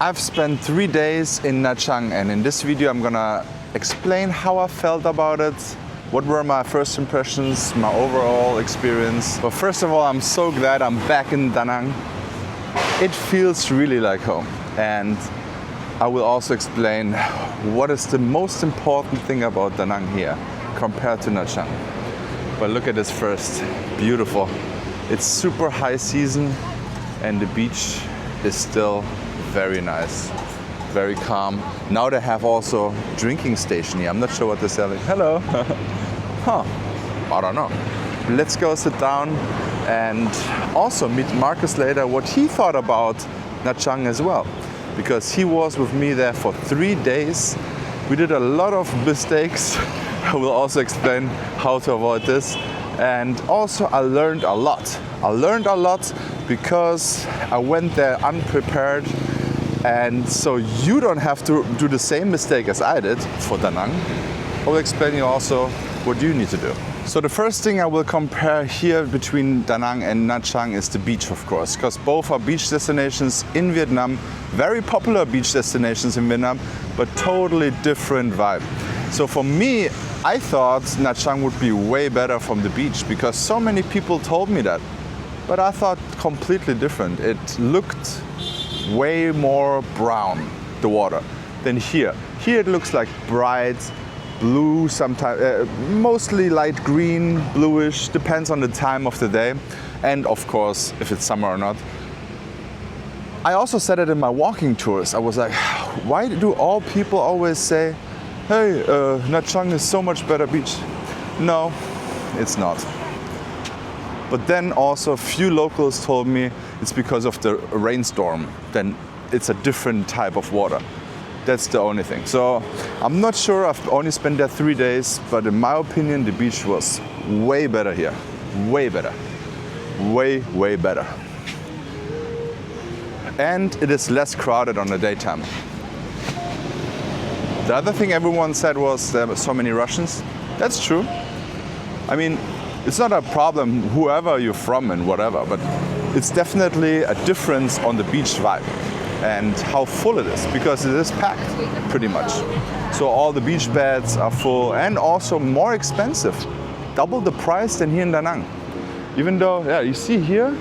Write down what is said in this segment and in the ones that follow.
I've spent 3 days in Nha Trang, and in this video I'm gonna explain how I felt about it, what were my first impressions, my overall experience. But first of all, I'm so glad I'm back in Da Nang. It feels really like home, and I will also explain what is the most important thing about Da Nang here compared to Nha Trang. But look at this first, beautiful. It's super high season and the beach is still very nice, very calm. Now they have also drinking station here. I'm not sure what they're selling. Hello. Huh, I don't know. Let's go sit down and also meet Marcus later what he thought about Nha Trang as well. Because he was with me there for 3 days. We did a lot of mistakes. I will also explain how to avoid this. And also I learned a lot. I learned a lot because I went there unprepared. And so you don't have to do the same mistake as I did for Da Nang. I will explain you also what you need to do. So the first thing I will compare here between Da Nang and Nha Trang is the beach, of course, because both are beach destinations in Vietnam, very popular beach destinations in Vietnam, but totally different vibe. So for me, I thought Nha Trang would be way better from the beach because so many people told me that. But I thought completely different. It looked way more brown, the water, than here. Here it looks like bright blue, sometimes mostly light green, bluish, depends on the time of the day, and of course if it's summer or not. I also said it in my walking tours. I was like, why do all people always say, hey, Nha Trang is so much better beach? No, it's not. But then also a few locals told me it's because of the rainstorm. Then it's a different type of water. That's the only thing. So I'm not sure, I've only spent there 3 days, but in my opinion, the beach was way better here. Way better. Way better. And it is less crowded on the daytime. The other thing everyone said was there were so many Russians. That's true. I mean, it's not a problem whoever you're from and whatever, but it's definitely a difference on the beach vibe and how full it is, because it is packed pretty much. So all the beach beds are full and also more expensive. Double the price than here in Da Nang. Even though, yeah, you see here,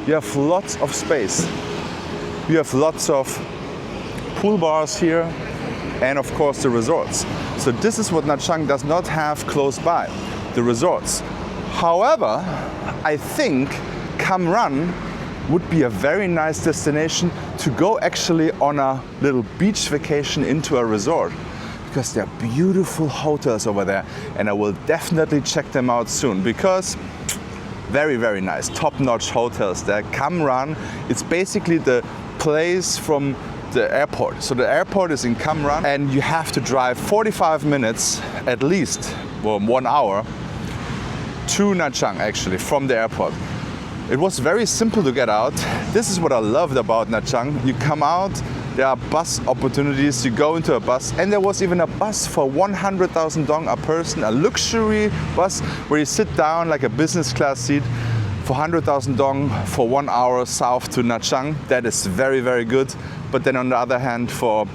you have lots of space. You have lots of pool bars here and of course the resorts. So this is what Nha Trang does not have close by, the resorts. However, I think Cam Ranh would be a very nice destination to go actually on a little beach vacation into a resort, because there are beautiful hotels over there and I will definitely check them out soon because very nice, top-notch hotels there. Cam Ranh, it's basically the place from the airport. So the airport is in Cam Ranh and you have to drive 45 minutes at least, well 1 hour, to Nha Trang actually from the airport. It was very simple to get out. This is what I loved about Nha Trang. You come out, there are bus opportunities, you go into a bus, and there was even a bus for 100,000 dong a person, a luxury bus where you sit down like a business class seat for 100,000 dong for 1 hour south to Nha Trang. That is very good. But then on the other hand, for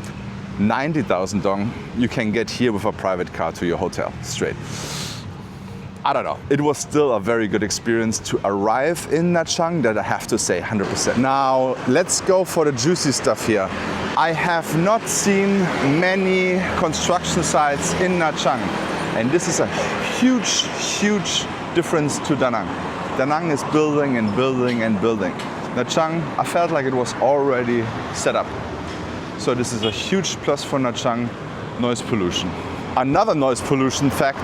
90,000 dong, you can get here with a private car to your hotel straight. I don't know, it was still a very good experience to arrive in Nha Trang, that I have to say 100%. Now let's go for the juicy stuff here. I have not seen many construction sites in Nha Trang, and this is a huge difference to Da Nang. Da Nang is building and building and building. Nha Trang, I felt like it was already set up. So this is a huge plus for Nha Trang, noise pollution. Another noise pollution fact,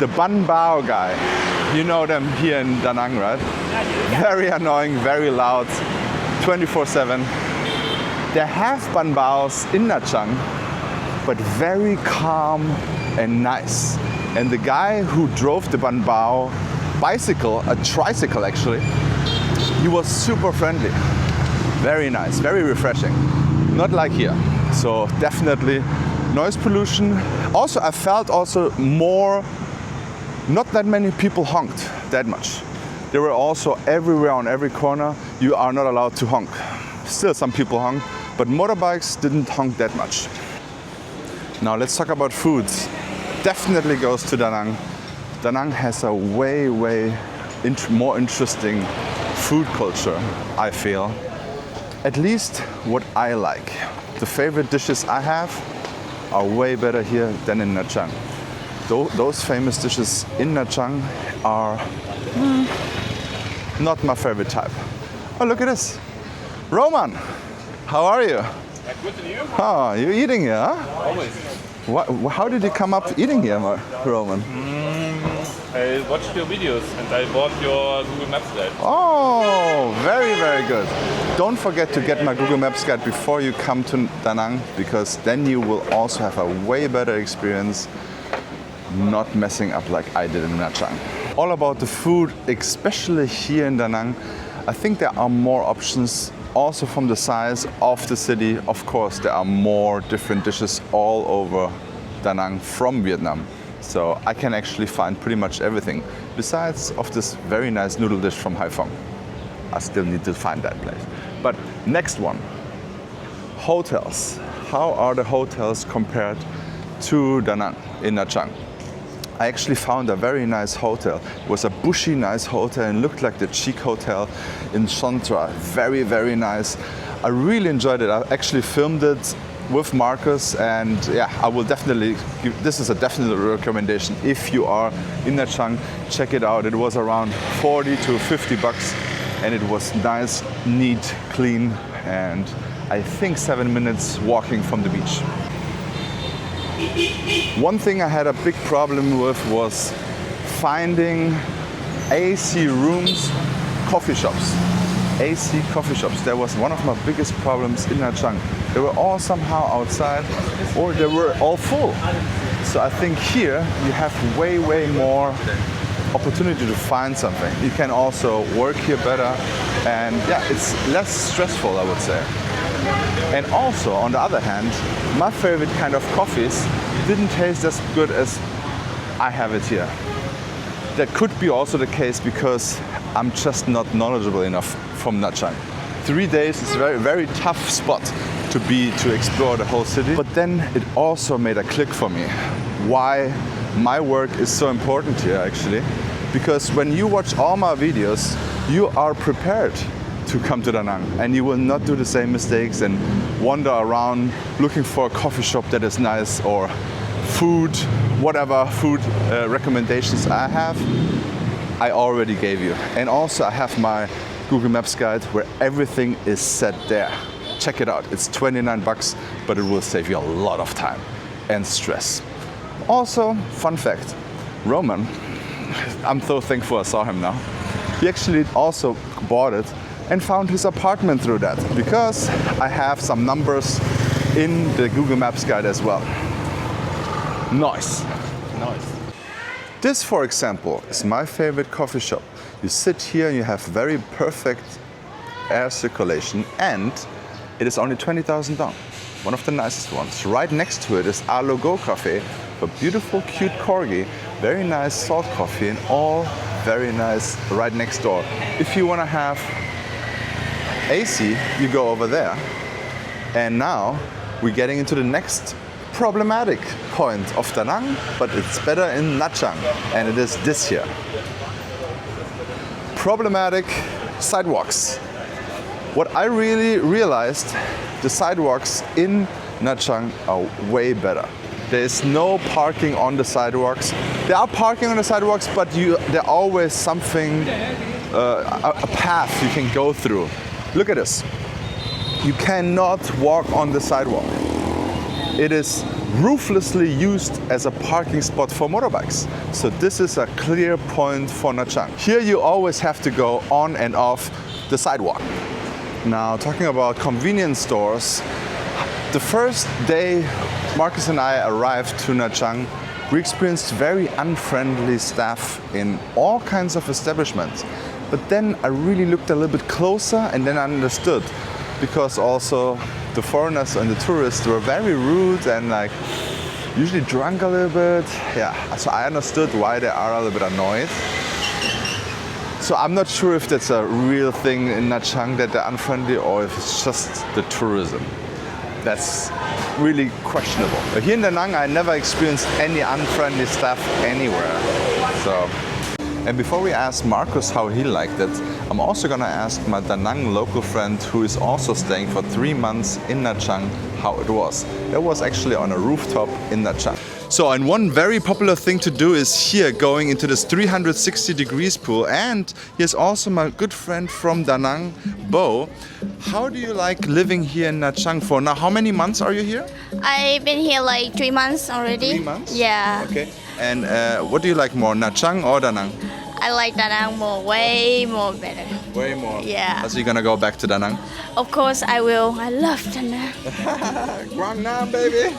the Ban Bao guy, you know them here in Da Nang, right? Very annoying, very loud, 24/7. They have Ban Baos in Nha Trang, but very calm and nice. And the guy who drove the Ban Bao bicycle, a tricycle actually, he was super friendly. Very nice, very refreshing. Not like here. So definitely noise pollution. Also, I felt also more, not that many people honked that much. They were also everywhere on every corner. You are not allowed to honk. Still some people honk, but motorbikes didn't honk that much. Now let's talk about foods. Definitely goes to Da Nang. Da Nang has a way more interesting food culture, I feel. At least what I like. The favorite dishes I have are way better here than in Nha Trang. Those famous dishes in Nha Trang are not my favorite type. Oh, look at this. Roman, how are you? Good to you? Oh, you're eating here, huh? Always. How did you come up eating here, Roman? I watched your videos and I bought your Google Maps guide. Oh, very good. Don't forget to get my Google Maps guide before you come to Da Nang, because then you will also have a way better experience not messing up like I did in Nha Trang. All about the food, especially here in Da Nang. I think there are more options. Also from the size of the city, of course, there are more different dishes all over Da Nang from Vietnam. So I can actually find pretty much everything, besides of this very nice noodle dish from Hai Phong. I still need to find that place. But next one, hotels. How are the hotels compared to Da Nang in Nha Trang? I actually found a very nice hotel. It was a bushy, nice hotel and looked like the chic hotel in Sontra. Very nice. I really enjoyed it. I actually filmed it with Marcus, and yeah, I will definitely this is a definite recommendation. If you are in Nha Trang, check it out. It was around 40 to 50 bucks and it was nice, neat, clean, and I think 7 minutes walking from the beach. One thing I had a big problem with was finding AC rooms, coffee shops. AC coffee shops. That was one of my biggest problems in Nha Trang. They were all somehow outside or they were all full. So I think here you have way more opportunity to find something. You can also work here better and yeah, it's less stressful, I would say. And also, on the other hand, my favorite kind of coffees didn't taste as good as I have it here. That could be also the case because I'm just not knowledgeable enough from Nha Trang. 3 days is a very tough spot to explore the whole city. But then it also made a click for me. Why my work is so important here actually. Because when you watch all my videos, you are prepared to come to Da Nang and you will not do the same mistakes and wander around looking for a coffee shop that is nice or food, whatever food recommendations I have, I already gave you. And also I have my Google Maps guide where everything is set there. Check it out. It's 29 bucks, but it will save you a lot of time and stress. Also, fun fact, Roman, I'm so thankful I saw him now. He actually also bought it and found his apartment through that, because I have some numbers in the Google Maps guide as well. Nice. This, for example, is my favorite coffee shop. You sit here and you have very perfect air circulation and it is only 20,000 dong. One of the nicest ones. Right next to it is A Logo Cafe, a beautiful, cute corgi, very nice salt coffee and all very nice right next door. If you want to have AC, you go over there. And now we're getting into the next problematic point of Da Nang, but it's better in Nha Trang, and it is this here. Problematic sidewalks. What I really realized, the sidewalks in Nha Trang are way better. There is no parking on the sidewalks. There are parking on the sidewalks, but there's always something, a path you can go through. Look at this. You cannot walk on the sidewalk. It is ruthlessly used as a parking spot for motorbikes. So this is a clear point for Nha Trang. Here you always have to go on and off the sidewalk. Now, talking about convenience stores, the first day Marcus and I arrived to Nha Trang, we experienced very unfriendly staff in all kinds of establishments. But then I really looked a little bit closer and then I understood, because also the foreigners and the tourists were very rude and like usually drunk a little bit. Yeah, so I understood why they are a little bit annoyed. So I'm not sure if that's a real thing in Nha Trang that they're unfriendly or if it's just the tourism. that's really questionable. But here in Da Nang, I never experienced any unfriendly staff anywhere. So, and before we ask Marcus how he liked it, I'm also gonna ask my Da Nang local friend who is also staying for 3 months in Nha Trang how it was. It was actually on a rooftop in Nha Trang. So, and one very popular thing to do is here going into this 360 degrees pool. And here's also my good friend from Da Nang, Bo. How do you like living here in Nha Trang for now? How many months are you here? I've been here like 3 months already. 3 months? Yeah. Okay. And what do you like more, Nha Trang or Da Nang? I like Da Nang more, way more better. Way more. Yeah. So you're gonna go back to Da Nang? Of course I will. I love Da Nang. Quang Nam, baby.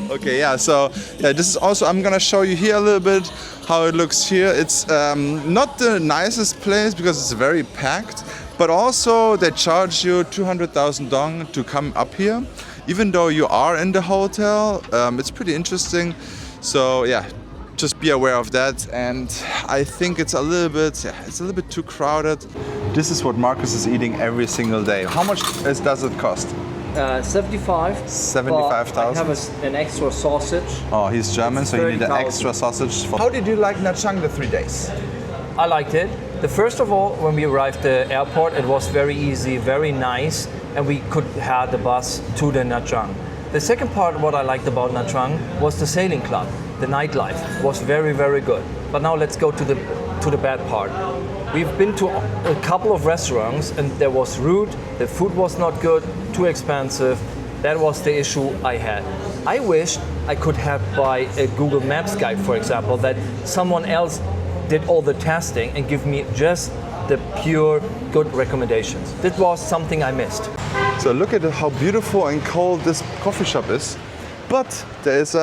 Okay, yeah. So yeah, this is also. I'm gonna show you here a little bit how it looks here. It's not the nicest place because it's very packed, but also they charge you 200,000 dong to come up here, even though you are in the hotel. It's pretty interesting. So yeah. Just be aware of that, and I think it's a little bit too crowded. This is what Marcus is eating every single day. How much does it cost? 75. 75,000. I have an extra sausage. Oh, he's German, It's so you need an 30,000. extra sausage. How did you like Nha Trang the 3 days? I liked it. First of all, when we arrived at the airport, it was very easy, very nice, and we could have the bus to the Nha Trang. The second part, what I liked about Nha Trang, was the sailing club. The nightlife was very, very good. But now let's go to the bad part. We've been to a couple of restaurants, and there was rude. The food was not good, too expensive. That was the issue I had. I wished I could have by a Google Maps guide, for example, that someone else did all the testing and give me just the pure good recommendations. That was something I missed. So look at how beautiful and cold this coffee shop is. But there is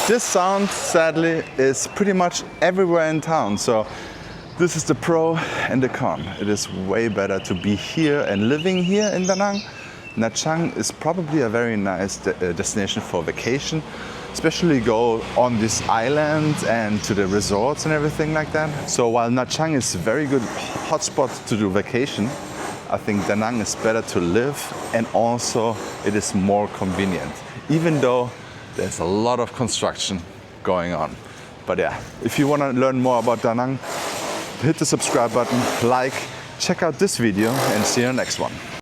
this sound, sadly, is pretty much everywhere in town. So this is the pro and the con. It is way better to be here and living here in Da Nang. Nha Trang is probably a very nice destination for vacation, especially go on this island and to the resorts and everything like that. So while Nha Trang is a very good hotspot to do vacation, I think Da Nang is better to live, and also it is more convenient, even though there's a lot of construction going on. But yeah, if you want to learn more about Da Nang, hit the subscribe button, like, check out this video, and see you in the next one.